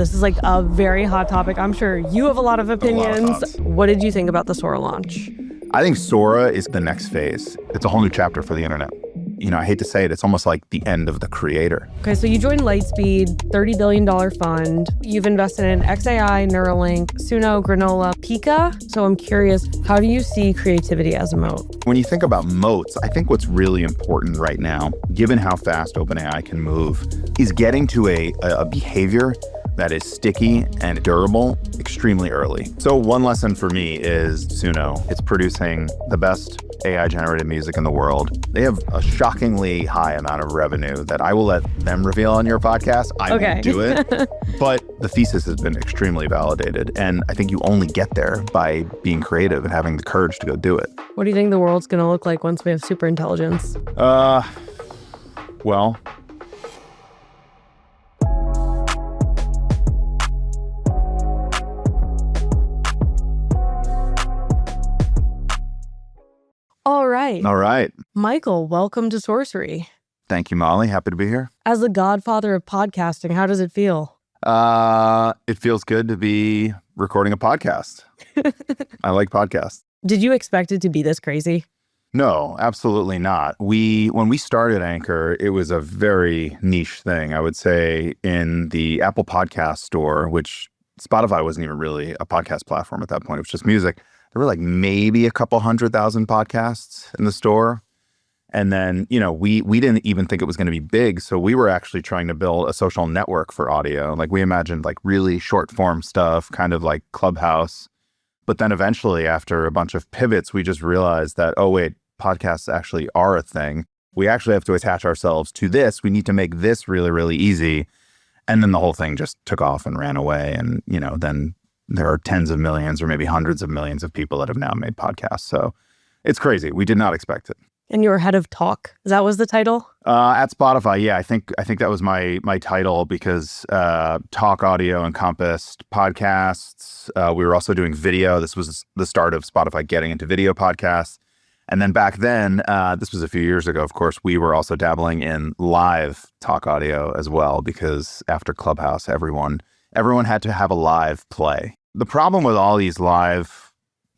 This is like a very hot topic. I'm sure you have a lot of opinions. What did you think about the Sora launch? I think Sora is the next phase. It's a whole new chapter for the internet. You know, I hate to say it, it's almost like the end of the creator. Okay, so you joined Lightspeed, $30 billion fund. You've invested in xAI, Neuralink, Suno, Granola, Pika. So I'm curious, how do you see creativity as a moat? When you think about moats, I think what's really important right now, given how fast OpenAI can move, is getting to a behavior that is sticky and durable extremely early. So one lesson for me is Suno. It's producing the best AI-generated music in the world. They have a shockingly high amount of revenue that I will let them reveal on your podcast. I won't do it. But the thesis has been extremely validated. And I think you only get there by being creative and having the courage to go do it. What do you think the world's going to look like once we have super intelligence? Well, All right. Michael, welcome to Sourcery. Thank you, Molly. Happy to be here. As the godfather of podcasting, how does it feel? It feels good to be recording a podcast. I like podcasts. Did you expect it to be this crazy? No, absolutely not. When we started Anchor, it was a very niche thing. I would say in the Apple Podcast Store, which Spotify wasn't even really a podcast platform at that point. It was just music. There were like maybe a couple 100,000 podcasts in the store. And then, you know, we didn't even think it was going to be big. So we were actually trying to build a social network for audio. Like we imagined like really short form stuff, kind of like Clubhouse. But then eventually after a bunch of pivots, we just realized that, oh, wait, podcasts actually are a thing. We actually have to attach ourselves to this. We need to make this really, really easy. And then the whole thing just took off and ran away. And, you know, then there are tens of millions or maybe hundreds of millions of people that have now made podcasts. So it's crazy. We did not expect it. And you were head of talk. That was the title? At Spotify, yeah. I think that was my title because talk audio encompassed podcasts. We were also doing video. This was the start of Spotify getting into video podcasts. And then back then, this was a few years ago, of course, we were also dabbling in live talk audio as well because after Clubhouse, everyone had to have a live play. The problem with all these live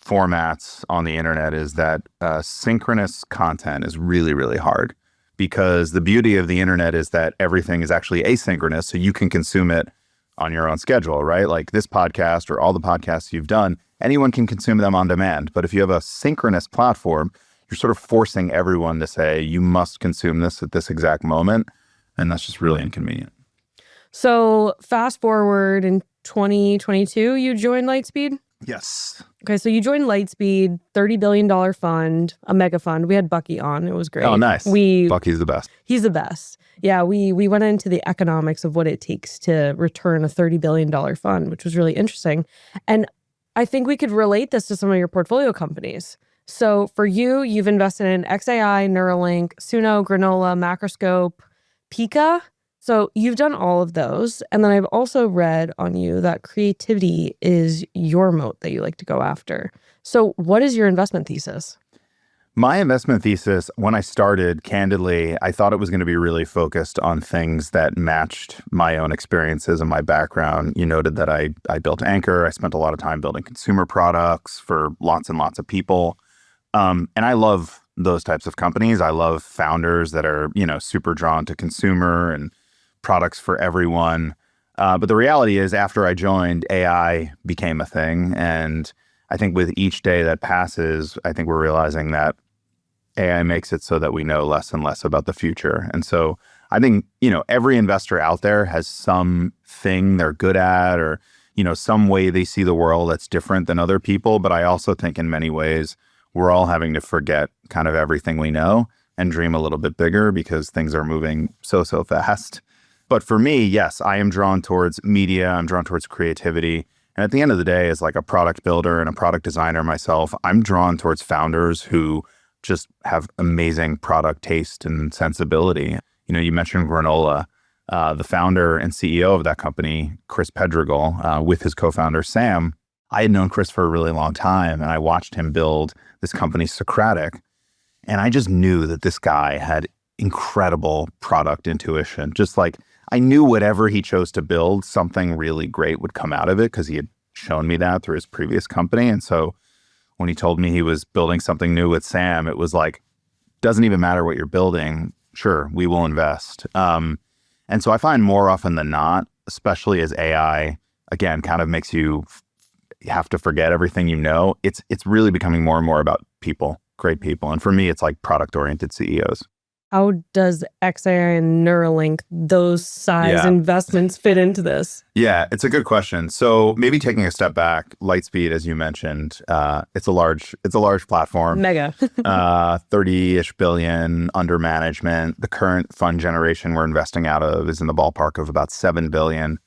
formats on the internet is that synchronous content is really, really hard because the beauty of the internet is that everything is actually asynchronous, so you can consume it on your own schedule, right? Like this podcast or all the podcasts you've done, anyone can consume them on demand. But if you have a synchronous platform, you're sort of forcing everyone to say, you must consume this at this exact moment. And that's just really inconvenient. So fast forward in 2022, you joined Lightspeed? Yes. Okay, so you joined Lightspeed, $30 billion fund, a mega fund. We had Bucky on. It was great. Oh, nice. Bucky's the best. He's the best. Yeah, we went into the economics of what it takes to return a $30 billion fund, which was really interesting. And I think we could relate this to some of your portfolio companies. So for you, you've invested in xAI, Neuralink, Suno, Granola, Macroscope, Pika. So you've done all of those. And then I've also read on you that creativity is your moat that you like to go after. So what is your investment thesis? My investment thesis, when I started, candidly, I thought it was going to be really focused on things that matched my own experiences and my background. You noted that I built Anchor. I spent a lot of time building consumer products for lots and lots of people. And I love those types of companies. I love founders that are, you know, super drawn to consumer and products for everyone. But the reality is after I joined, AI became a thing. And I think with each day that passes, I think we're realizing that AI makes it so that we know less and less about the future. And so I think, you know, every investor out there has something they're good at or, you know, some way they see the world that's different than other people. But I also think in many ways, we're all having to forget kind of everything we know and dream a little bit bigger because things are moving so fast. But for me, yes, I am drawn towards media. I'm drawn towards creativity. And at the end of the day, as like a product builder and a product designer myself, I'm drawn towards founders who just have amazing product taste and sensibility. You know, you mentioned Granola. The founder and CEO of that company, Chris Pedregal, with his co-founder, Sam, I had known Chris for a really long time, and I watched him build this company, Socratic. And I just knew that this guy had incredible product intuition. Just like I knew whatever he chose to build, something really great would come out of it because he had shown me that through his previous company. And so when he told me he was building something new with Sam, it was like, doesn't even matter what you're building. Sure, we will invest. And so I find more often than not, especially as AI, again, kind of makes you have to forget everything you know. It's really becoming more and more about people, great people. And for me, it's like product-oriented CEOs. How does xAI and Neuralink, those size investments fit into this? Yeah, it's a good question. So maybe taking a step back, Lightspeed, as you mentioned, it's a large platform. Mega. 30-ish billion under management. The current fund generation we're investing out of is in the ballpark of about 7 billion.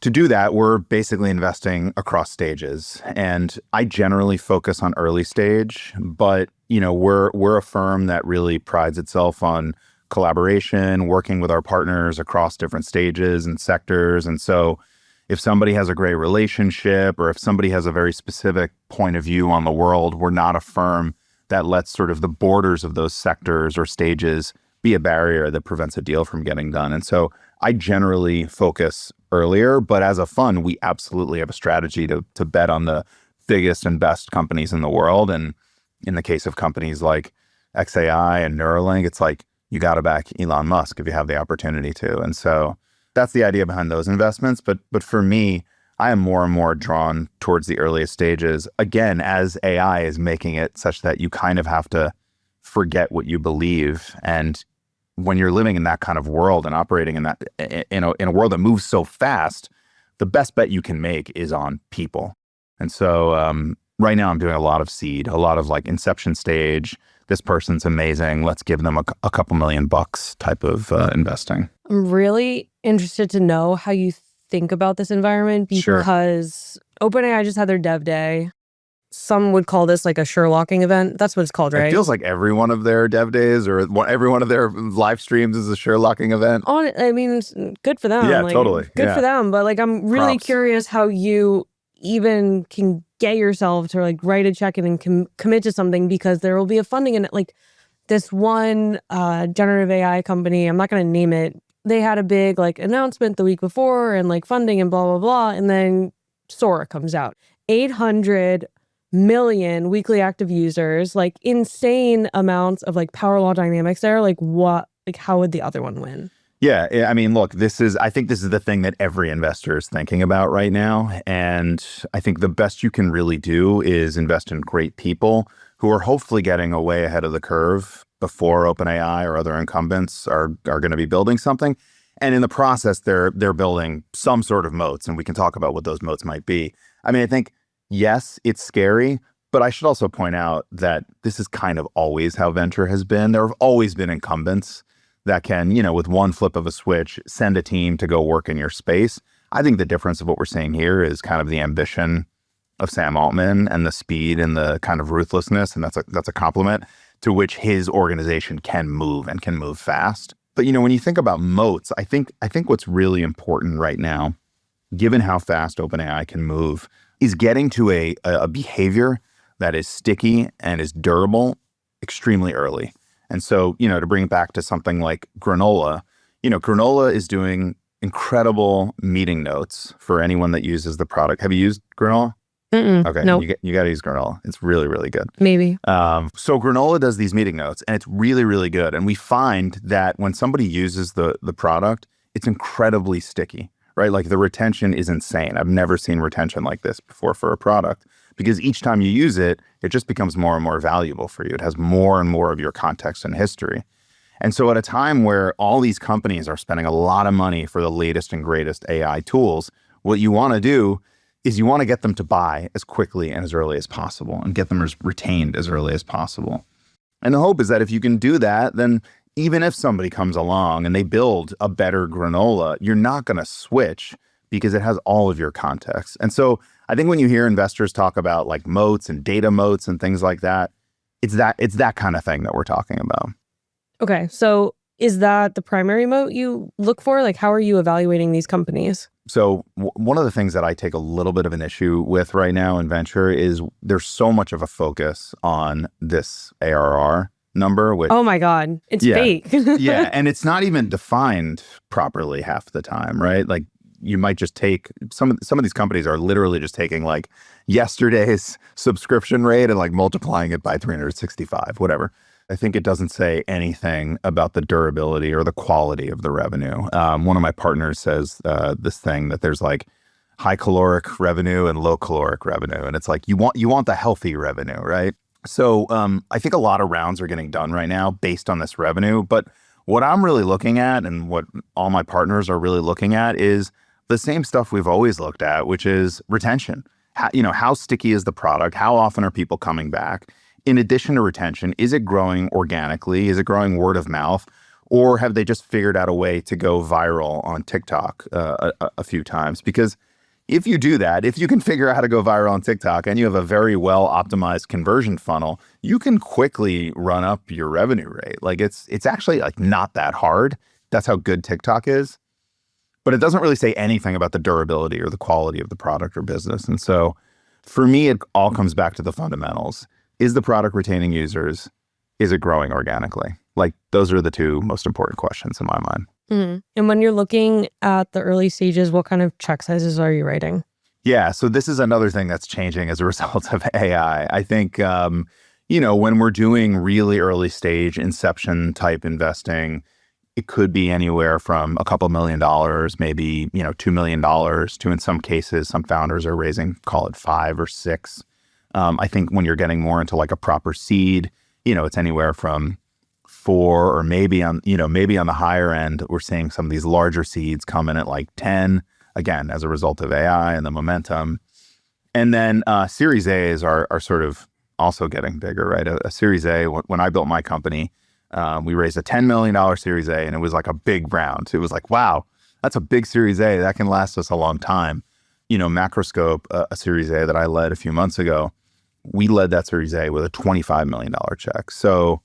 To do that, we're basically investing across stages. And I generally focus on early stage, but we're a firm that really prides itself on collaboration, working with our partners across different stages and sectors. And so if somebody has a great relationship or if somebody has a very specific point of view on the world, we're not a firm that lets sort of the borders of those sectors or stages be a barrier that prevents a deal from getting done. And so I generally focus earlier, but as a fund, we absolutely have a strategy to bet on the biggest and best companies in the world. And in the case of companies like xAI and Neuralink, it's like, you got to back Elon Musk if you have the opportunity to. And so that's the idea behind those investments. But for me, I am more and more drawn towards the earliest stages, again, as AI is making it such that you kind of have to forget what you believe. And when you're living in that kind of world and operating in that in a world that moves so fast, the best bet you can make is on people. And so right now I'm doing a lot of seed, a lot of like inception stage. This person's amazing. Let's give them a couple $1,000,000 type of investing. I'm really interested to know how you think about this environment because OpenAI just had their dev day. Some would call this like a Sherlocking event. That's what it's called, right? It feels like every one of their dev days or every one of their live streams is a Sherlocking event. I mean, good for them. Yeah, totally. Good for them. But like, I'm really curious how you even can get yourself to like write a check in and commit to something because there will be a funding in it. Like this one generative AI company, I'm not going to name it. They had a big like announcement the week before and like funding and blah, blah, blah. And then Sora comes out. 800 million weekly active users, like insane amounts of like power law dynamics there. Like how would the other one win? Yeah, I mean, look, I think this is the thing that every investor is thinking about right now. And I think the best you can really do is invest in great people who are hopefully getting way ahead of the curve before OpenAI or other incumbents are going to be building something. And in the process, they're building some sort of moats. And we can talk about what those moats might be. I mean, I think, yes, it's scary, but I should also point out that this is kind of always how venture has been. There have always been incumbents that can, with one flip of a switch, send a team to go work in your space. I think the difference of what we're seeing here is kind of the ambition of Sam Altman and the speed and the kind of ruthlessness, and that's a compliment, to which his organization can move and can move fast. But when you think about moats, I think what's really important right now, given how fast OpenAI can move, is getting to a behavior that is sticky and is durable extremely early. And so, to bring it back to something like Granola, Granola is doing incredible meeting notes for anyone that uses the product. Have you used Granola? Okay, nope. You got to use Granola. It's really, really good. Maybe. So Granola does these meeting notes, and it's really, really good. And we find that when somebody uses the product, it's incredibly sticky, right? Like the retention is insane. I've never seen retention like this before for a product. Because each time you use it, it just becomes more and more valuable for you. It has more and more of your context and history. And so at a time where all these companies are spending a lot of money for the latest and greatest AI tools, what you want to do is you want to get them to buy as quickly and as early as possible and get them retained as early as possible. And the hope is that if you can do that, then even if somebody comes along and they build a better Granola, you're not going to switch because it has all of your context. And so I think when you hear investors talk about like moats and data moats and things like that, it's that kind of thing that we're talking about. Okay, so is that the primary moat you look for? Like, how are you evaluating these companies? So one of the things that I take a little bit of an issue with right now in venture is there's so much of a focus on this ARR number, which Oh my God, it's fake. yeah, and it's not even defined properly half the time, right? Like you might just take some of these companies are literally just taking like yesterday's subscription rate and like multiplying it by 365, whatever. I think it doesn't say anything about the durability or the quality of the revenue. One of my partners says this thing that there's like high caloric revenue and low caloric revenue, and it's like you want the healthy revenue, right? So I think a lot of rounds are getting done right now based on this revenue. But what I'm really looking at and what all my partners are really looking at is the same stuff we've always looked at, which is retention. How sticky is the product? How often are people coming back? In addition to retention, is it growing organically? Is it growing word of mouth? Or have they just figured out a way to go viral on TikTok a few times? Because if you do that, if you can figure out how to go viral on TikTok and you have a very well optimized conversion funnel, you can quickly run up your revenue rate. Like it's actually like not that hard. That's how good TikTok is. But it doesn't really say anything about the durability or the quality of the product or business. And so for me, it all comes back to the fundamentals. Is the product retaining users? Is it growing organically? Like those are the two most important questions in my mind. Mm-hmm. And when you're looking at the early stages, what kind of check sizes are you writing? Yeah, so this is another thing that's changing as a result of AI. I think, when we're doing really early stage inception type investing, it could be anywhere from a couple $1 million, maybe, $2 million to, in some cases, some founders are raising, call it 5 or 6. I think when you're getting more into like a proper seed, it's anywhere from 4 or maybe on the higher end, we're seeing some of these larger seeds come in at like 10, again, as a result of AI and the momentum. And then Series A's are sort of also getting bigger, right? A Series A, when I built my company, we raised a $10 million Series A and it was like a big round. It was like, wow, that's a big Series A. That can last us a long time. Macroscope, a Series A that I led a few months ago, we led that Series A with a $25 million check. So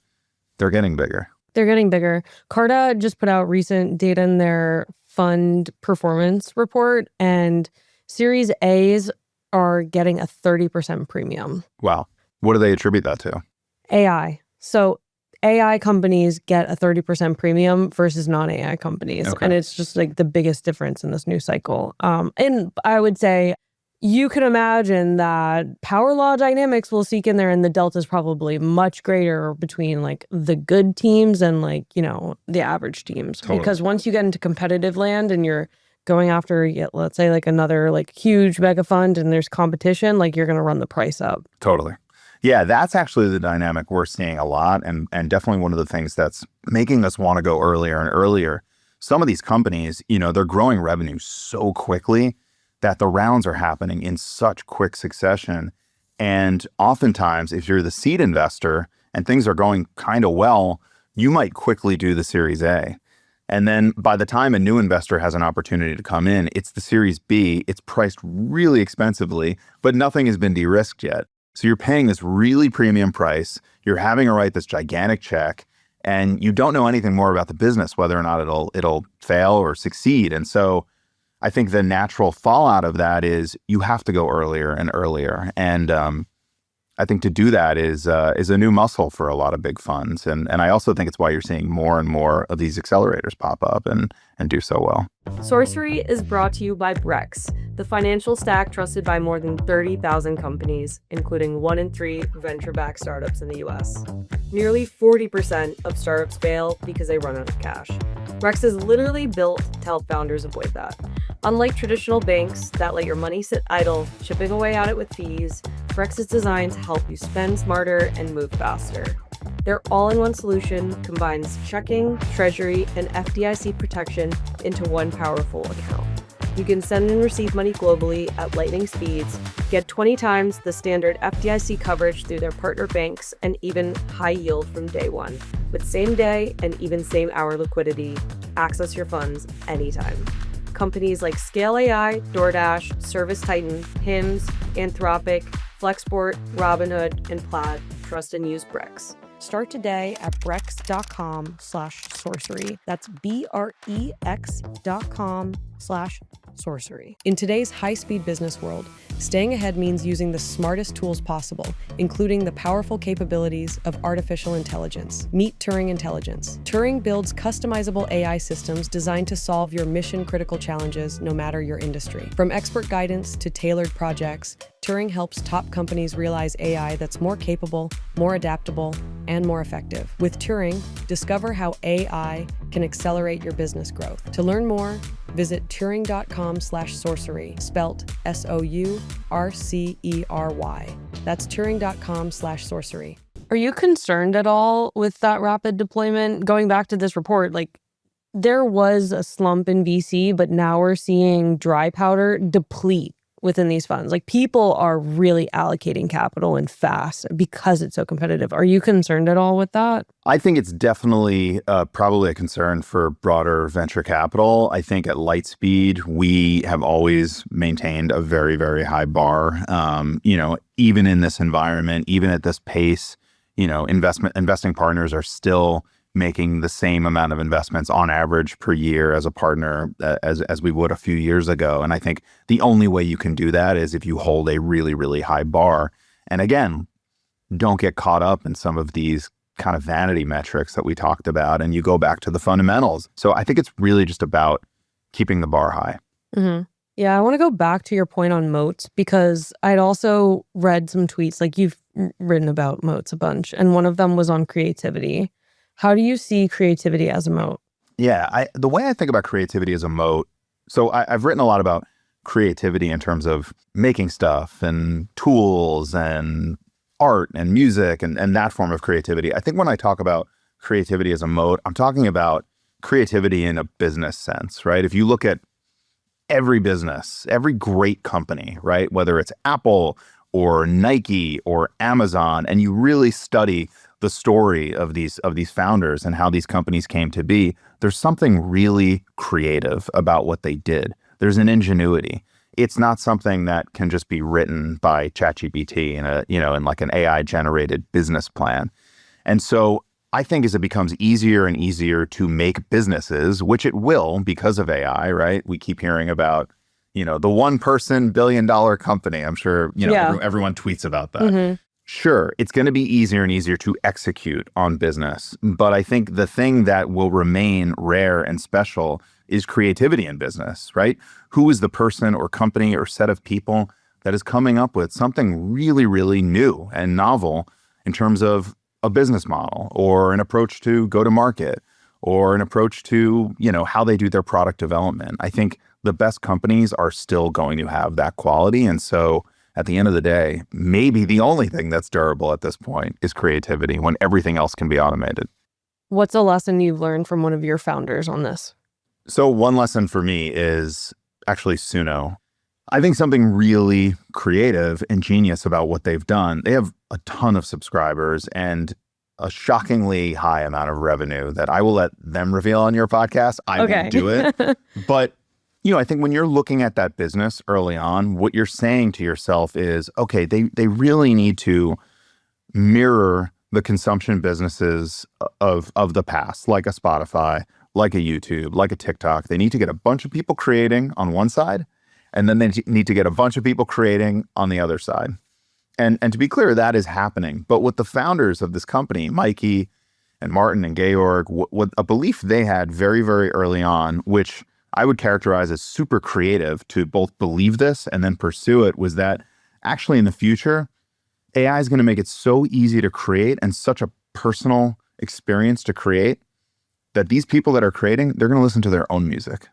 they're getting bigger. They're getting bigger. Carta just put out recent data in their fund performance report, and Series A's are getting a 30% premium. Wow. What do they attribute that to? AI. So AI companies get a 30% premium versus non-AI companies. Okay. And it's just like the biggest difference in this new cycle. And I would say you can imagine that power law dynamics will seek in there, and the delta is probably much greater between like the good teams and like, the average teams. Totally. Because once you get into competitive land and you're going after, let's say like another like huge mega fund and there's competition, like you're going to run the price up. Totally. Yeah, that's actually the dynamic we're seeing a lot, and definitely one of the things that's making us want to go earlier and earlier. Some of these companies, they're growing revenue so quickly that the rounds are happening in such quick succession. And oftentimes, if you're the seed investor and things are going kind of well, you might quickly do the Series A. And then by the time a new investor has an opportunity to come in, it's the Series B. It's priced really expensively, but nothing has been de-risked yet. So you're paying this really premium price. You're having to write this gigantic check, and you don't know anything more about the business, whether or not it'll fail or succeed. And so I think the natural fallout of that is you have to go earlier and earlier. And I think to do that is a new muscle for a lot of big funds. And I also think it's why you're seeing more and more of these accelerators pop up and do so well. Sourcery is brought to you by Brex, the financial stack trusted by more than 30,000 companies, including 1 in 3 venture-backed startups in the US. Nearly 40% of startups fail because they run out of cash. Brex is literally built to help founders avoid that. Unlike traditional banks that let your money sit idle, chipping away at it with fees, Brex is designed to help you spend smarter and move faster. Their all-in-one solution combines checking, treasury, and FDIC protection into one powerful account. You can send and receive money globally at lightning speeds, get 20 times the standard FDIC coverage through their partner banks, and even high yield from day one. With same-day and even same-hour liquidity, access your funds anytime. Companies like xAI, DoorDash, ServiceTitan, Hims, Anthropic, Flexport, Robinhood, and Plaid trust and use Brex. Start today at brex.com/sorcery. That's BREX.com/sorcery. In today's high-speed business world, Staying ahead means using the smartest tools possible, including the powerful capabilities of artificial intelligence. Meet Turing Intelligence. Turing builds customizable AI systems designed to solve your mission-critical challenges no matter your industry. From expert guidance to tailored projects, Turing helps top companies realize AI that's more capable, more adaptable, and more effective. With Turing, discover how AI can accelerate your business growth. To learn more, visit turing.com/sorcery, spelt SOURCERY. That's turing.com/sorcery. Are you concerned at all with that rapid deployment? Going back to this report, there was a slump in VC, but now we're seeing dry powder deplete within these funds. People are really allocating capital and fast because it's so competitive. Are you concerned at all with that? I think it's definitely probably a concern for broader venture capital. I think at Lightspeed, we have always maintained a very, very high bar. Even in this environment, even at this pace, investing partners are still making the same amount of investments on average per year as a partner as we would a few years ago. And I think the only way you can do that is if you hold a really, really high bar. And again, don't get caught up in some of these kind of vanity metrics that we talked about, and you go back to the fundamentals. So I think it's really just about keeping the bar high. Mm-hmm. Yeah, I want to go back to your point on moats, because I'd also read some tweets, you've written about moats a bunch, and one of them was on creativity. How do you see creativity as a moat? Yeah, the way I think about creativity as a moat, so I've written a lot about creativity in terms of making stuff and tools and art and music and that form of creativity. I think when I talk about creativity as a moat, I'm talking about creativity in a business sense, right? If you look at every business, every great company, right? Whether it's Apple or Nike or Amazon, and you really study the story of these founders and how these companies came to be, there's something really creative about what they did. There's an ingenuity. It's not something that can just be written by ChatGPT in an AI generated business plan. And so I think as it becomes easier and easier to make businesses, which it will because of AI, right? We keep hearing about, the one-person billion-dollar company. I'm sure, everyone tweets about that. Mm-hmm. Sure, it's going to be easier and easier to execute on business. But I think the thing that will remain rare and special is creativity in business, right? Who is the person or company or set of people that is coming up with something really, really new and novel in terms of a business model or an approach to go to market or an approach to, how they do their product development. I think the best companies are still going to have that quality. And so at the end of the day, maybe the only thing that's durable at this point is creativity when everything else can be automated. What's a lesson you've learned from one of your founders on this? So one lesson for me is actually Suno. I think something really creative and genius about what they've done. They have a ton of subscribers and a shockingly high amount of revenue that I will let them reveal on your podcast. I won't do it. But I think when you're looking at that business early on, what you're saying to yourself is, okay, they really need to mirror the consumption businesses of the past, like a Spotify, like a YouTube, like a TikTok. They need to get a bunch of people creating on one side, and then they need to get a bunch of people creating on the other side. And to be clear, that is happening. But what the founders of this company, Mikey and Martin and Georg, what a belief they had very, very early on, which I would characterize as super creative to both believe this and then pursue it, was that actually in the future, AI is going to make it so easy to create and such a personal experience to create that these people that are creating, they're going to listen to their own music.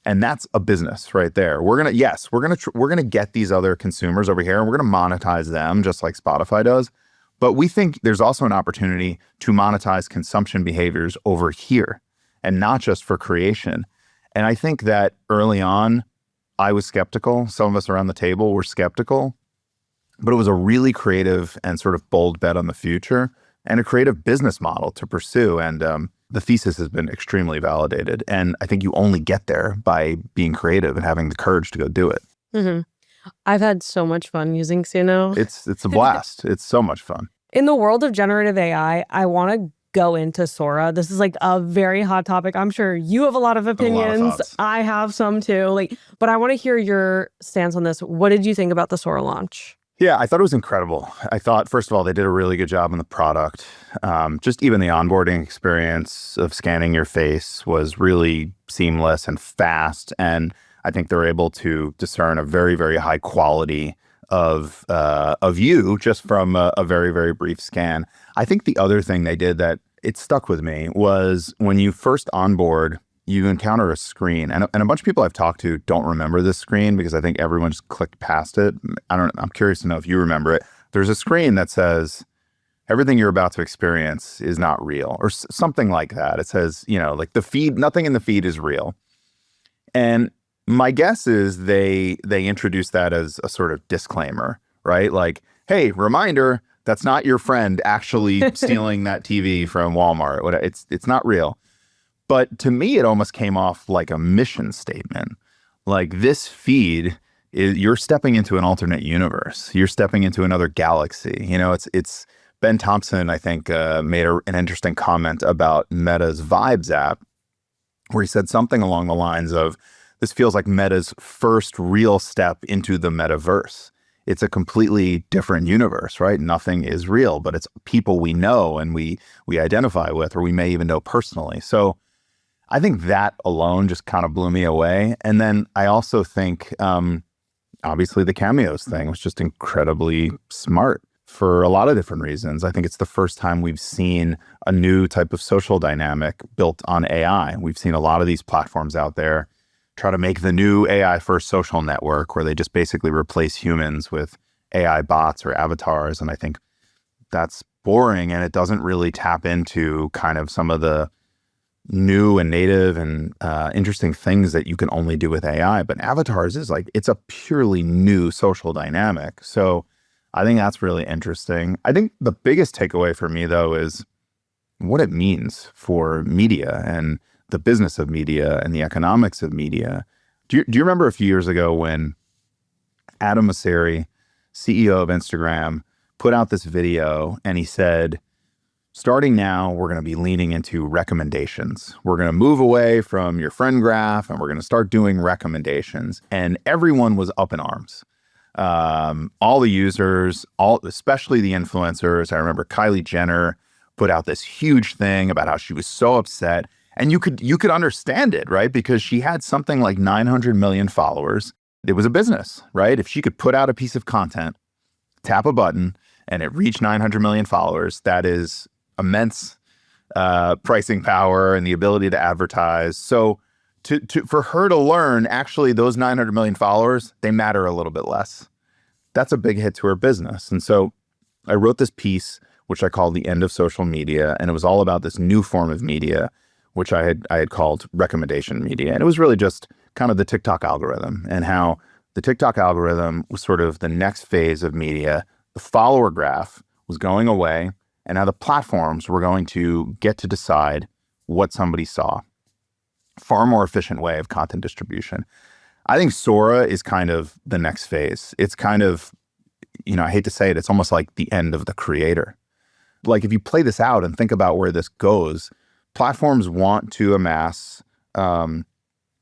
And that's a business right there. We're going to get these other consumers over here and we're going to monetize them just like Spotify does. But we think there's also an opportunity to monetize consumption behaviors over here and not just for creation. And I think that early on, I was skeptical. Some of us around the table were skeptical, but it was a really creative and sort of bold bet on the future and a creative business model to pursue. And the thesis has been extremely validated. And I think you only get there by being creative and having the courage to go do it. Mm-hmm. I've had so much fun using Suno. It's a blast. It's so much fun. In the world of generative AI, I want to go into Sora? This is like a very hot topic. I'm sure you have a lot of opinions. I have some too. But I want to hear your stance on this. What did you think about the Sora launch? Yeah, I thought it was incredible. I thought, first of all, they did a really good job on the product. Just even the onboarding experience of scanning your face was really seamless and fast. And I think they're able to discern a very, very high quality of you just from a very, very brief scan. I think the other thing they did that it stuck with me was when you first onboard, you encounter a screen, and a bunch of people I've talked to don't remember this screen because I think everyone just clicked past it. I'm curious to know if you remember it. There's a screen that says, everything you're about to experience is not real, or something like that. It says, like the feed, nothing in the feed is real. And my guess is they introduced that as a sort of disclaimer, right? Like, hey, reminder, that's not your friend actually stealing that TV from Walmart. It's not real. But to me, it almost came off like a mission statement. Like, this feed you're stepping into an alternate universe. You're stepping into another galaxy. It's Ben Thompson, I think, made an interesting comment about Meta's Vibes app, where he said something along the lines of, this feels like Meta's first real step into the metaverse. It's a completely different universe, right? Nothing is real, but it's people we know and we identify with, or we may even know personally. So I think that alone just kind of blew me away. And then I also think, obviously, the cameos thing was just incredibly smart for a lot of different reasons. I think it's the first time we've seen a new type of social dynamic built on AI. We've seen a lot of these platforms out there try to make the new AI first social network where they just basically replace humans with AI bots or avatars. And I think that's boring, and it doesn't really tap into kind of some of the new and native and interesting things that you can only do with AI. But avatars is it's a purely new social dynamic. So I think that's really interesting. I think the biggest takeaway for me, though, is what it means for media and the business of media and the economics of media. Do you remember a few years ago when Adam Mosseri, CEO of Instagram, put out this video and he said, starting now, we're going to be leaning into recommendations. We're going to move away from your friend graph and we're going to start doing recommendations. And everyone was up in arms. All the users, especially the influencers. I remember Kylie Jenner put out this huge thing about how she was so upset. And you could understand it, right? Because she had something like 900 million followers. It was a business, right? If she could put out a piece of content, tap a button, and it reached 900 million followers, that is immense pricing power and the ability to advertise. So for her to learn, actually, those 900 million followers, they matter a little bit less. That's a big hit to her business. And so I wrote this piece, which I called The End of Social Media, and it was all about this new form of media, which I had called recommendation media. And it was really just kind of the TikTok algorithm and how the TikTok algorithm was sort of the next phase of media. The follower graph was going away, and now the platforms were going to get to decide what somebody saw. Far more efficient way of content distribution. I think Sora is kind of the next phase. It's kind of, I hate to say it, it's almost like the end of the creator. Like, if you play this out and think about where this goes, platforms want to amass a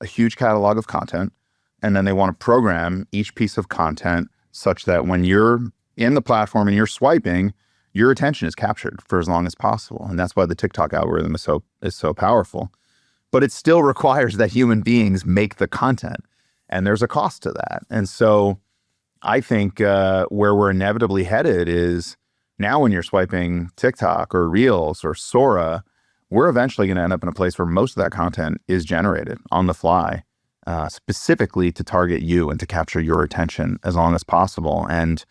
huge catalog of content, and then they want to program each piece of content such that when you're in the platform and you're swiping, your attention is captured for as long as possible. And that's why the TikTok algorithm is so powerful. But it still requires that human beings make the content, and there's a cost to that. And so I think where we're inevitably headed is now when you're swiping TikTok or Reels or Sora, we're eventually going to end up in a place where most of that content is generated on the fly, specifically to target you and to capture your attention as long as possible. And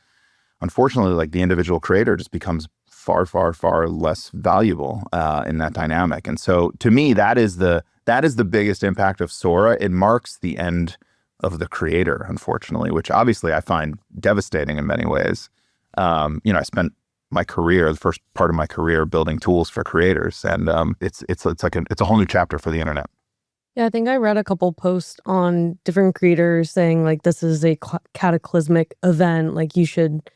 unfortunately, the individual creator just becomes far, far, far less valuable in that dynamic. And so to me, that is the biggest impact of Sora. It marks the end of the creator, unfortunately, which obviously I find devastating in many ways. I spent my career, the first part of my career, building tools for creators, and it's a whole new chapter for the internet. Yeah, I think I read a couple posts on different creators saying this is a cataclysmic event. You should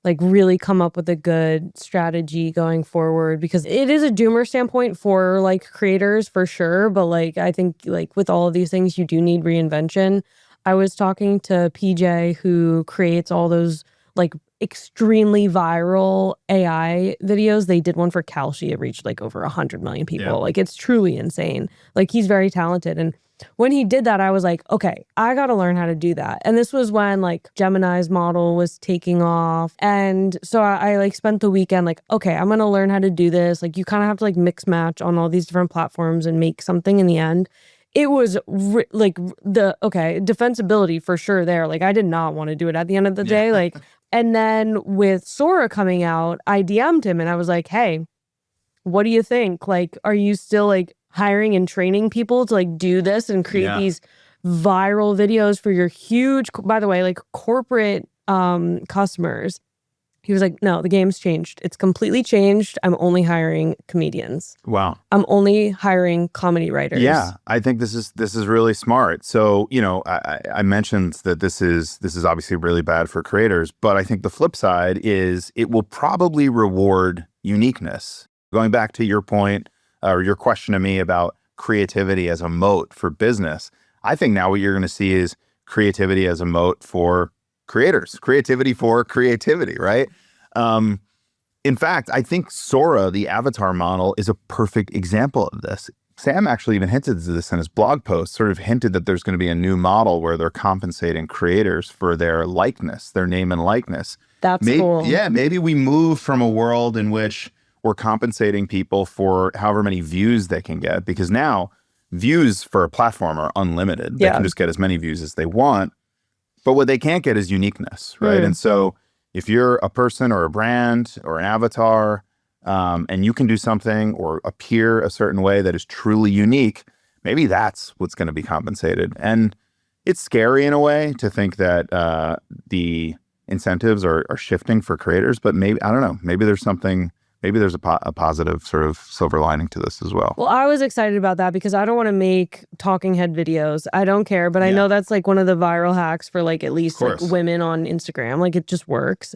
like really come up with a good strategy going forward, because it is a doomer standpoint for like creators for sure. But like, I think like with all of these things, you do need reinvention. I was talking to PJ, who creates all those like extremely viral AI videos. They did one for Kalshi. It reached like over 100 million people. Yeah. Like it's truly insane. Like he's very talented. And when he did that, I was like, okay, I got to learn how to do that. And this was when like Gemini's model was taking off. And so I like spent the weekend like, okay, I'm going to learn how to do this. Like you kind of have to like mix match on all these different platforms and make something in the end. It was defensibility for sure there. Like I did not want to do it at the end of the day. Like, and then with Sora coming out, I DM'd him and I was like, hey, what do you think? Like, are you still like hiring and training people to like do this and create these viral videos for your huge, by the way, like corporate customers? He was like, no, the game's changed. It's completely changed. I'm only hiring comedians. Wow. I'm only hiring comedy writers. Yeah, I think this is really smart. So, you know, I mentioned that this is obviously really bad for creators, but I think the flip side is it will probably reward uniqueness. Going back to your point or your question to me about creativity as a moat for business, I think now what you're going to see is creativity as a moat for creators, creativity for creativity, right? In fact, I think Sora, the avatar model, is a perfect example of this. Sam actually even hinted to this in his blog post, sort of hinted that there's going to be a new model where they're compensating creators for their likeness, their name and likeness. That's cool. Yeah, maybe we move from a world in which we're compensating people for however many views they can get, because now views for a platform are unlimited. They can just get as many views as they want. But what they can't get is uniqueness, right? And so if you're a person or a brand or an avatar, and you can do something or appear a certain way that is truly unique, maybe that's what's going to be compensated. And it's scary in a way to think that the incentives are shifting for creators, but maybe, I don't know, maybe there's something, maybe there's a positive sort of silver lining to this as well. Well, I was excited about that because I don't want to make talking head videos. I don't care, but I know that's like one of the viral hacks for like at least like women on Instagram. Like it just works.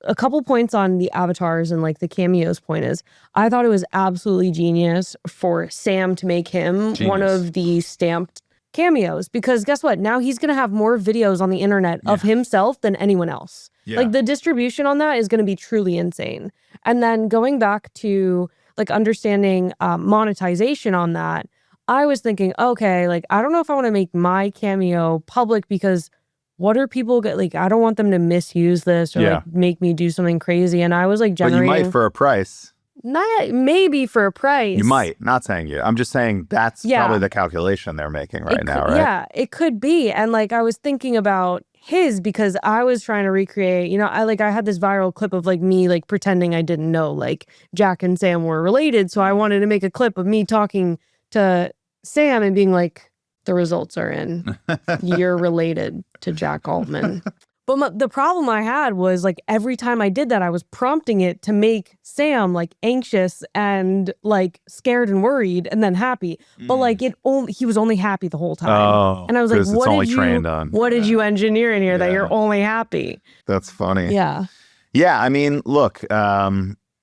A couple points on the avatars and like the cameos point is, I thought it was absolutely genius for Sam to make him one of the stamped cameos, because guess what? Now he's going to have more videos on the internet of himself than anyone else. Like the distribution on that is going to be truly insane. And then going back to like understanding monetization on that, I was thinking, okay, like I don't know if I want to make my cameo public, because what are people like? I don't want them to misuse this or like make me do something crazy. And I was like generating. But you might for a price. Not maybe for a price. You might. Not saying you. I'm just saying that's probably the calculation they're making right now, right? Yeah, it could be. And like I was thinking about his, because I was trying to recreate, you know, I had this viral clip of like me like pretending I didn't know like Jack and Sam were related. So I wanted to make a clip of me talking to Sam and being like, the results are in. You're related to Jack Altman. But the problem I had was like every time I did that, I was prompting it to make Sam like anxious and like scared and worried and then happy. But like he was only happy the whole time. Oh, and I was like, what did you engineer in here that you're only happy? That's funny. Yeah. Yeah. I mean, look,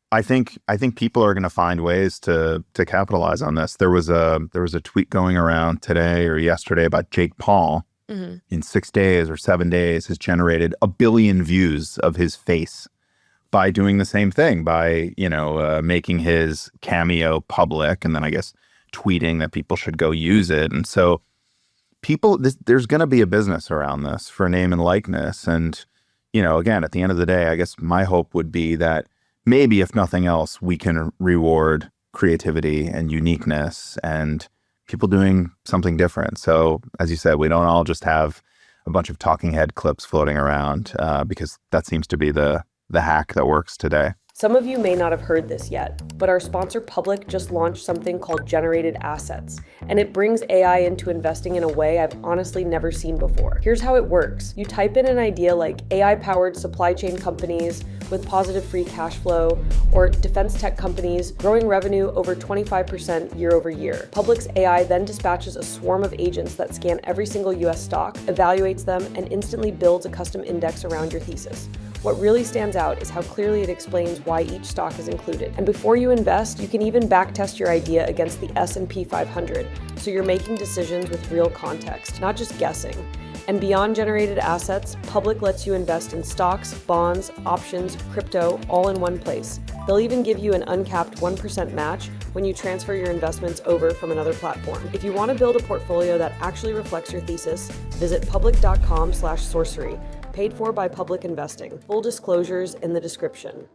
I think people are going to find ways to capitalize on this. There was a tweet going around today or yesterday about Jake Paul. In 6 days or 7 days has generated 1 billion views of his face by doing the same thing, by, you know, making his cameo public and then I guess tweeting that people should go use it. And so there's going to be a business around this for name and likeness. And, you know, again, at the end of the day, I guess my hope would be that maybe if nothing else, we can reward creativity and uniqueness and people doing something different. So as you said, we don't all just have a bunch of talking head clips floating around because that seems to be the hack that works today. Some of you may not have heard this yet, but our sponsor Public just launched something called Generated Assets, and it brings AI into investing in a way I've honestly never seen before. Here's how it works. You type in an idea like AI-powered supply chain companies with positive free cash flow, or defense tech companies growing revenue over 25% year over year. Public's AI then dispatches a swarm of agents that scan every single US stock, evaluates them, and instantly builds a custom index around your thesis. What really stands out is how clearly it explains why each stock is included. And before you invest, you can even backtest your idea against the S&P 500, so you're making decisions with real context, not just guessing. And beyond generated assets, Public lets you invest in stocks, bonds, options, crypto, all in one place. They'll even give you an uncapped 1% match when you transfer your investments over from another platform. If you want to build a portfolio that actually reflects your thesis, visit public.com/Sourcery, paid for by Public Investing. Full disclosures in the description.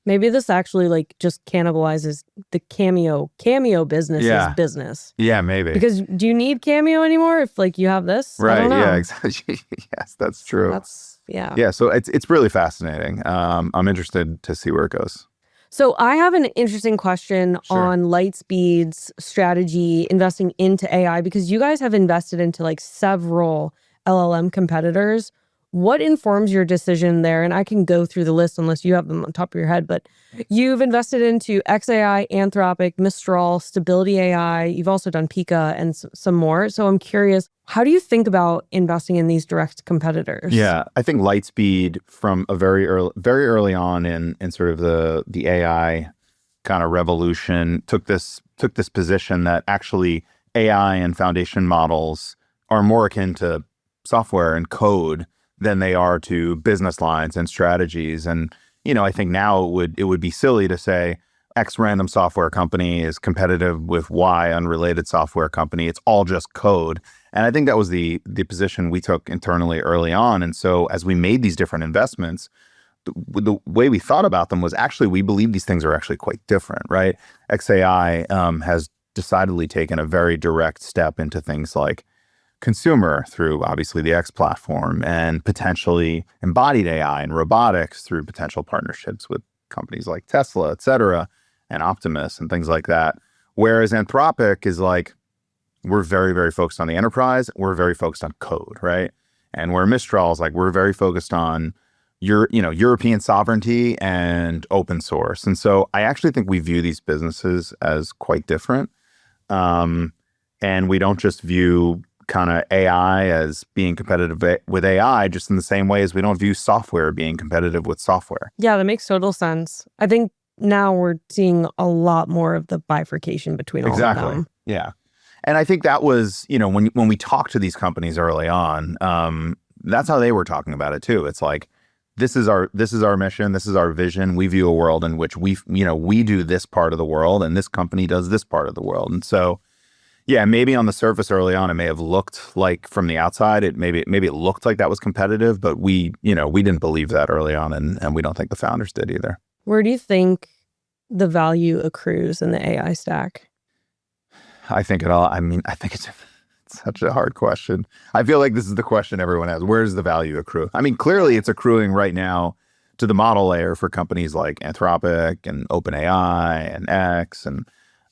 Maybe this actually like just cannibalizes the Cameo business's business. Yeah, maybe. Because do you need Cameo anymore if like you have this? Right. I don't know. Yeah, exactly. Yes, that's true. Yeah, so it's really fascinating. I'm interested to see where it goes. So I have an interesting question on Lightspeed's strategy investing into AI, because you guys have invested into like several LLM competitors. What informs your decision there? And I can go through the list unless you have them on top of your head, but you've invested into xAI, Anthropic, Mistral, Stability AI. You've also done Pika and some more. So I'm curious, how do you think about investing in these direct competitors? Yeah, I think Lightspeed from a very early on in sort of the AI kind of revolution took this position that actually AI and foundation models are more akin to software and code than they are to business lines and strategies. And, I think now it would be silly to say X random software company is competitive with Y unrelated software company. It's all just code. And I think that was the position we took internally early on. And so as we made these different investments, the way we thought about them was actually, we believe these things are actually quite different, right? xAI has decidedly taken a very direct step into things like consumer through obviously the X platform, and potentially embodied AI and robotics through potential partnerships with companies like Tesla, et cetera, and Optimus and things like that. Whereas Anthropic is like, we're very, very focused on the enterprise. We're very focused on code, right? And where Mistral is like, we're very focused on European sovereignty and open source. And so I actually think we view these businesses as quite different. And we don't just view kind of AI as being competitive with AI, just in the same way as we don't view software being competitive with software. Yeah, that makes total sense. I think now we're seeing a lot more of the bifurcation between all of them. Yeah. And I think that was, when we talked to these companies early on, that's how they were talking about it too. It's like, this is our mission, this is our vision. We view a world in which we do this part of the world, and this company does this part of the world. And so, yeah, maybe on the surface early on, it may have looked like from the outside, maybe it looked like that was competitive, but we didn't believe that early on, and we don't think the founders did either. Where do you think the value accrues in the AI stack? I think it's such a hard question. I feel like this is the question everyone has. Where does the value accrue? I mean, clearly it's accruing right now to the model layer for companies like Anthropic and OpenAI and X,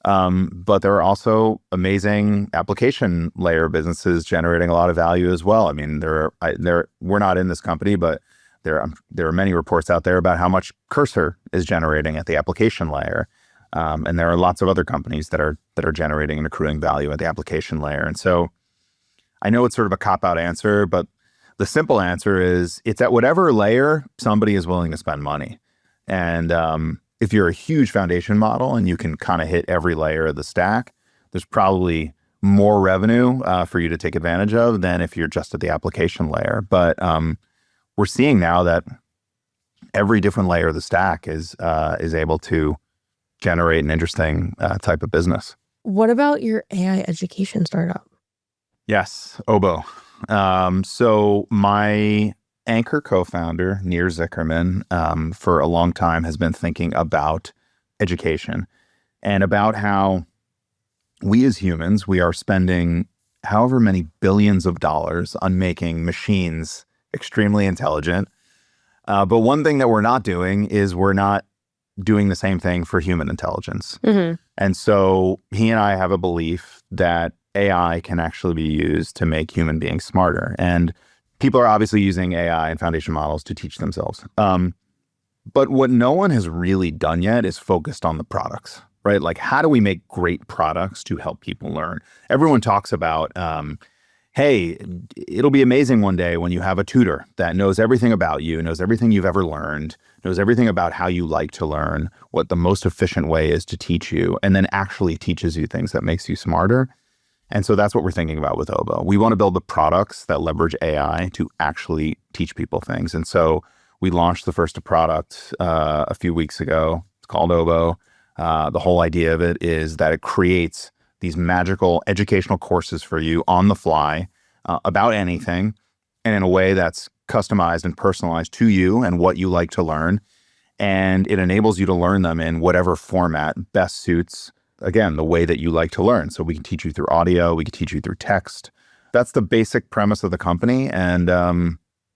but there are also amazing application layer businesses generating a lot of value as well. I mean, we're not in this company, but there are many reports out there about how much Cursor is generating at the application layer. And there are lots of other companies that are generating and accruing value at the application layer. And so I know it's sort of a cop-out answer, but the simple answer is it's at whatever layer somebody is willing to spend money. And if you're a huge foundation model and you can kind of hit every layer of the stack, there's probably more revenue for you to take advantage of than if you're just at the application layer. But we're seeing now that every different layer of the stack is able to generate an interesting type of business. What about your AI education startup? Yes, Oboe. So my Anchor co-founder, Nir Zickerman, for a long time has been thinking about education and about how we as humans, we are spending however many billions of dollars on making machines extremely intelligent. But one thing that we're not doing is we're not doing the same thing for human intelligence. Mm-hmm. And so he and I have a belief that AI can actually be used to make human beings smarter. And people are obviously using AI and foundation models to teach themselves. But what no one has really done yet is focused on the products, right? Like, how do we make great products to help people learn? Everyone talks about, hey, it'll be amazing one day when you have a tutor that knows everything about you, knows everything you've ever learned, knows everything about how you like to learn, what the most efficient way is to teach you, and then actually teaches you things that makes you smarter. And so that's what we're thinking about with Oboe. We want to build the products that leverage AI to actually teach people things. And so we launched the first product a few weeks ago. It's called Oboe. The whole idea of it is that it creates these magical educational courses for you on the fly about anything, and in a way that's customized and personalized to you and what you like to learn. And it enables you to learn them in whatever format best suits, again, the way that you like to learn. So we can teach you through audio, we can teach you through text. That's the basic premise of the company. And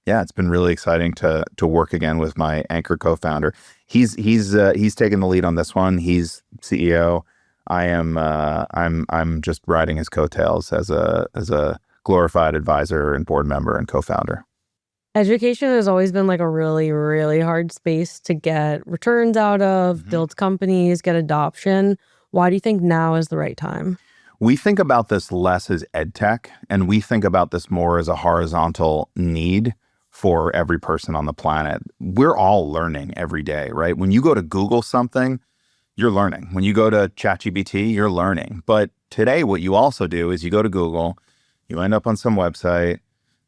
yeah, it's been really exciting to work again with my Anchor co-founder. He's taken the lead on this one. He's CEO. I'm just riding his coattails as a glorified advisor and board member and co-founder. Education has always been like a really, really hard space to get returns out of, build companies, get adoption. Why do you think now is the right time? We think about this less as ed tech, and we think about this more as a horizontal need for every person on the planet. We're all learning every day, right? When you go to Google something, you're learning. When you go to ChatGPT, you're learning. But today, what you also do is you go to Google, you end up on some website,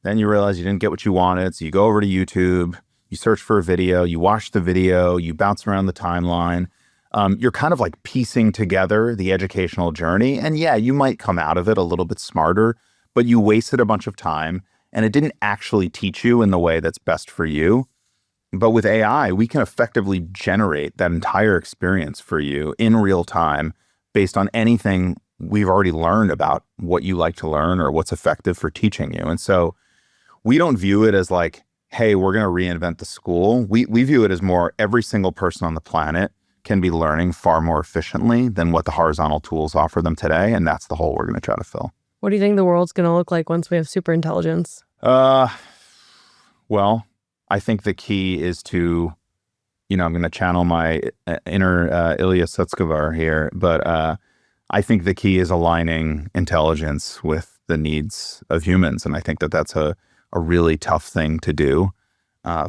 then you realize you didn't get what you wanted. So you go over to YouTube, you search for a video, you watch the video, you bounce around the timeline. You're kind of like piecing together the educational journey. And yeah, you might come out of it a little bit smarter, but you wasted a bunch of time and it didn't actually teach you in the way that's best for you. But with AI, we can effectively generate that entire experience for you in real time based on anything we've already learned about what you like to learn or what's effective for teaching you. And so we don't view it as like, hey, we're going to reinvent the school. We view it as more every single person on the planet can be learning far more efficiently than what the horizontal tools offer them today. And that's the hole we're going to try to fill. What do you think the world's going to look like once we have super intelligence? Well, I think the key is to, I'm going to channel my inner Ilya Sutskever here, but I think the key is aligning intelligence with the needs of humans. And I think that that's a really tough thing to do.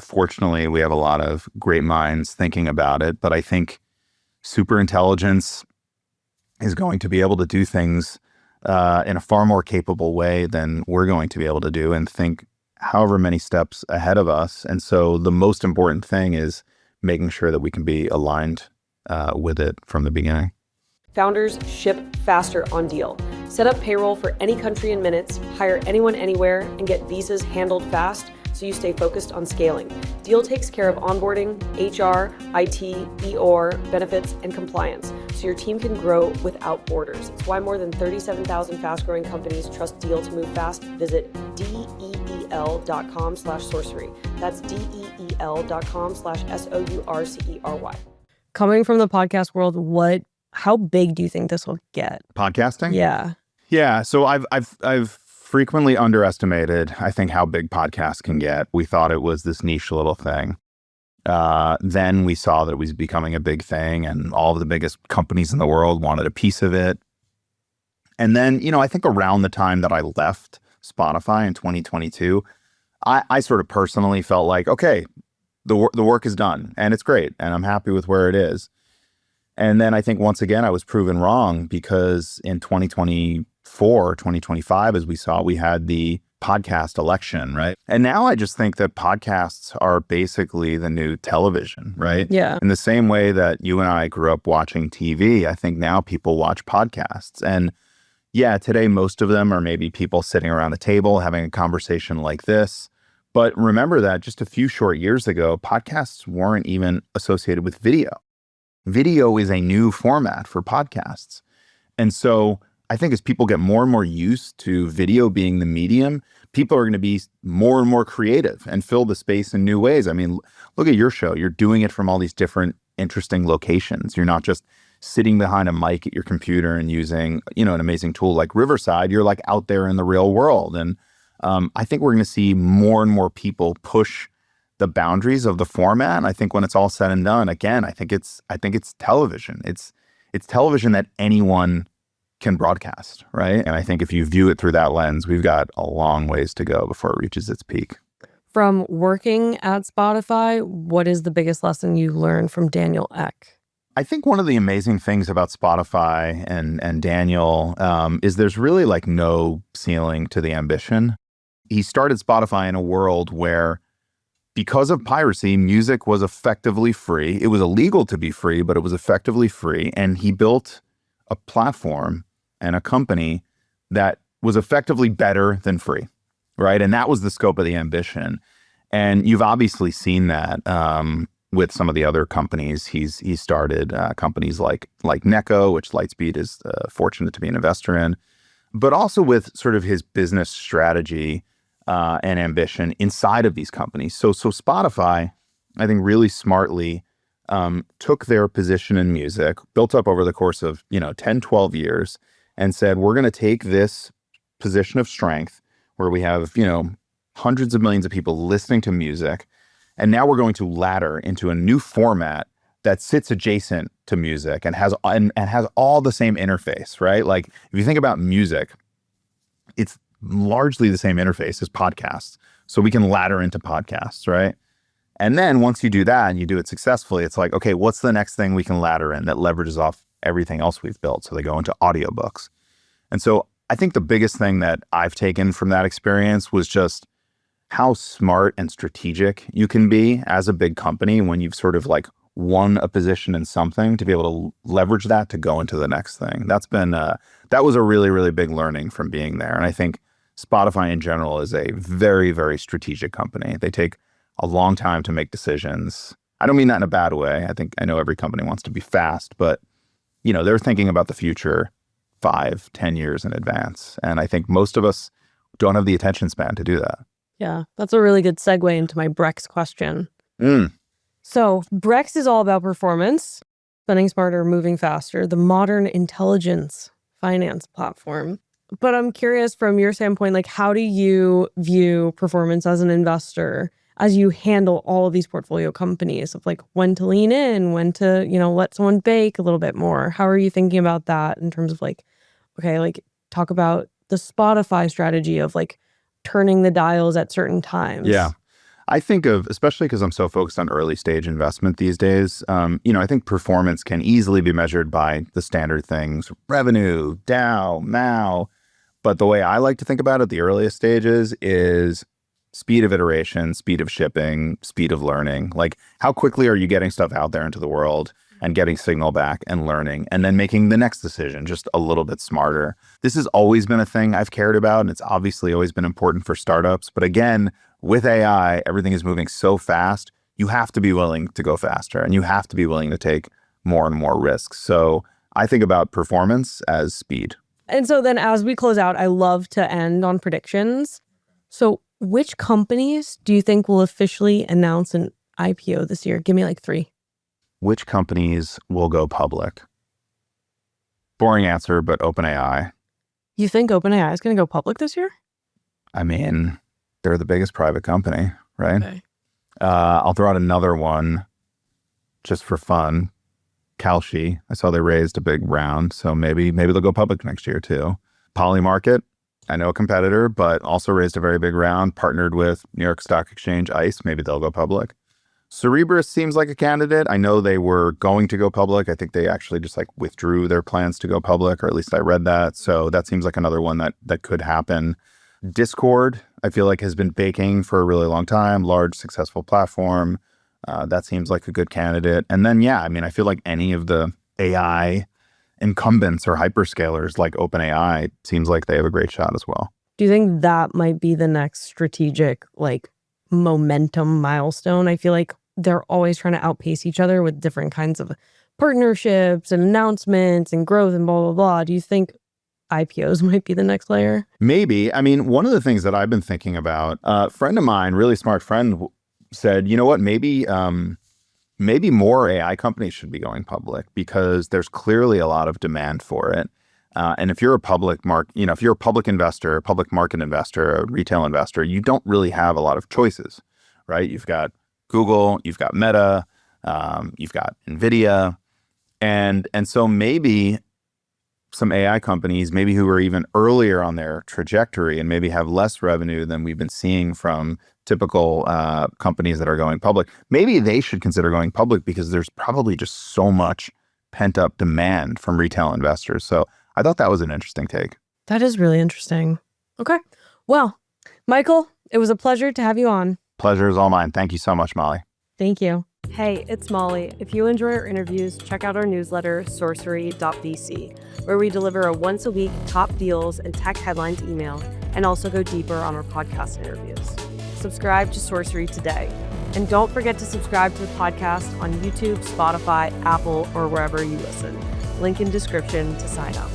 Fortunately, we have a lot of great minds thinking about it, but I think super intelligence is going to be able to do things in a far more capable way than we're going to be able to do and think however many steps ahead of us. And so the most important thing is making sure that we can be aligned with it from the beginning. Founders ship faster on Deal. Set up payroll for any country in minutes, hire anyone anywhere, and get visas handled fast so you stay focused on scaling. Deal takes care of onboarding, HR, IT, EOR, benefits, and compliance, so your team can grow without borders. It's why more than 37,000 fast-growing companies trust Deal to move fast. Visit DEEL.com/sorcery. That's DEEL.com/SOURCERY. Coming from the podcast world, how big do you think this will get? Podcasting? Yeah. Yeah. So I've frequently underestimated, I think, how big podcasts can get. We thought it was this niche little thing. Then we saw that it was becoming a big thing and all of the biggest companies in the world wanted a piece of it. And then, I think around the time that I left Spotify in 2022, I sort of personally felt like, okay, the work is done and it's great and I'm happy with where it is. And then I think once again, I was proven wrong because in 2024, 2025, as we saw, we had the podcast election, right? And now I just think that podcasts are basically the new television, right? Yeah. In the same way that you and I grew up watching TV, I think now people watch podcasts. And yeah, today most of them are maybe people sitting around a table having a conversation like this. But remember that just a few short years ago, podcasts weren't even associated with video. Video is a new format for podcasts. And so I think as people get more and more used to video being the medium, people are going to be more and more creative and fill the space in new ways. I mean, look at your show. You're doing it from all these different interesting locations. You're not just sitting behind a mic at your computer and using, an amazing tool like Riverside. You're like out there in the real world. And I think we're going to see more and more people push the boundaries of the format. And I think when it's all said and done, again, I think it's television. It's television that anyone can broadcast, right? And I think if you view it through that lens, we've got a long ways to go before it reaches its peak. From working at Spotify, what is the biggest lesson you learned from Daniel Ek? I think one of the amazing things about Spotify and Daniel is there's really like no ceiling to the ambition. He started Spotify in a world where, because of piracy, music was effectively free. It was illegal to be free, but it was effectively free. And he built a platform and a company that was effectively better than free, right? And that was the scope of the ambition. And you've obviously seen that with some of the other companies he's started, companies like Neko, which Lightspeed is fortunate to be an investor in, but also with sort of his business strategy and ambition inside of these companies. So Spotify, I think, really smartly took their position in music, built up over the course of 10, 12 years, and said, we're going to take this position of strength where we have hundreds of millions of people listening to music, and now we're going to ladder into a new format that sits adjacent to music and has all the same interface, right? Like if you think about music, it's largely the same interface as podcasts. So we can ladder into podcasts, right? And then once you do that and you do it successfully, it's like, okay, what's the next thing we can ladder in that leverages off everything else we've built? So they go into audiobooks. And so I think the biggest thing that I've taken from that experience was just how smart and strategic you can be as a big company when you've sort of like won a position in something to be able to leverage that to go into the next thing. That was a really, really big learning from being there. And I think Spotify in general is a very, very strategic company. They take a long time to make decisions. I don't mean that in a bad way. I know every company wants to be fast, but they're thinking about the future 5, 10 years in advance. And I think most of us don't have the attention span to do that. Yeah, that's a really good segue into my Brex question. So Brex is all about performance, spending smarter, moving faster, the modern intelligence finance platform. But I'm curious from your standpoint, like how do you view performance as an investor as you handle all of these portfolio companies of like when to lean in, when to, let someone bake a little bit more? How are you thinking about that in terms of like, okay, like talk about the Spotify strategy of like turning the dials at certain times? Yeah. I think of, especially because I'm so focused on early stage investment these days, I think performance can easily be measured by the standard things, revenue, DAO, MAU. But the way I like to think about it, the earliest stages is speed of iteration, speed of shipping, speed of learning. Like how quickly are you getting stuff out there into the world and getting signal back and learning and then making the next decision just a little bit smarter. This has always been a thing I've cared about, and it's obviously always been important for startups. But again, with AI, everything is moving so fast. You have to be willing to go faster and you have to be willing to take more and more risks. So I think about performance as speed. And so then as we close out, I love to end on predictions. So which companies do you think will officially announce an IPO this year? Give me like 3. Which companies will go public? Boring answer, but OpenAI. You think OpenAI is going to go public this year? I mean, they're the biggest private company, right? Okay. I'll throw out another one just for fun. Kalshi. I saw they raised a big round, so maybe they'll go public next year too. Polymarket, I know a competitor, but also raised a very big round, partnered with New York Stock Exchange, ICE. Maybe they'll go public. Cerebras seems like a candidate. I know they were going to go public. I think they actually just like withdrew their plans to go public, or at least I read that. So that seems like another one that could happen. Discord, I feel like has been baking for a really long time. Large, successful platform. That seems like a good candidate. And then, I feel like any of the AI incumbents or hyperscalers like OpenAI seems like they have a great shot as well. Do you think that might be the next strategic like momentum milestone? I feel like they're always trying to outpace each other with different kinds of partnerships and announcements and growth and blah, blah, blah. Do you think IPOs might be the next layer? Maybe. I mean, one of the things that I've been thinking about, a friend of mine, really smart friend, said, you know what, maybe more AI companies should be going public because there's clearly a lot of demand for it. And if you're a public if you're a public investor, public market investor, a retail investor, you don't really have a lot of choices, right? You've got Google, you've got Meta, you've got NVIDIA. And so maybe some AI companies, maybe who are even earlier on their trajectory and maybe have less revenue than we've been seeing from typical companies that are going public. Maybe they should consider going public because there's probably just so much pent up demand from retail investors. So I thought that was an interesting take. That is really interesting. Okay. Well, Michael, it was a pleasure to have you on. Pleasure is all mine. Thank you so much, Molly. Thank you. Hey, it's Molly. If you enjoy our interviews, check out our newsletter, Sourcery.vc, where we deliver a once-a-week top deals and tech headlines email, and also go deeper on our podcast interviews. Subscribe to Sourcery today. And don't forget to subscribe to the podcast on YouTube, Spotify, Apple, or wherever you listen. Link in description to sign up.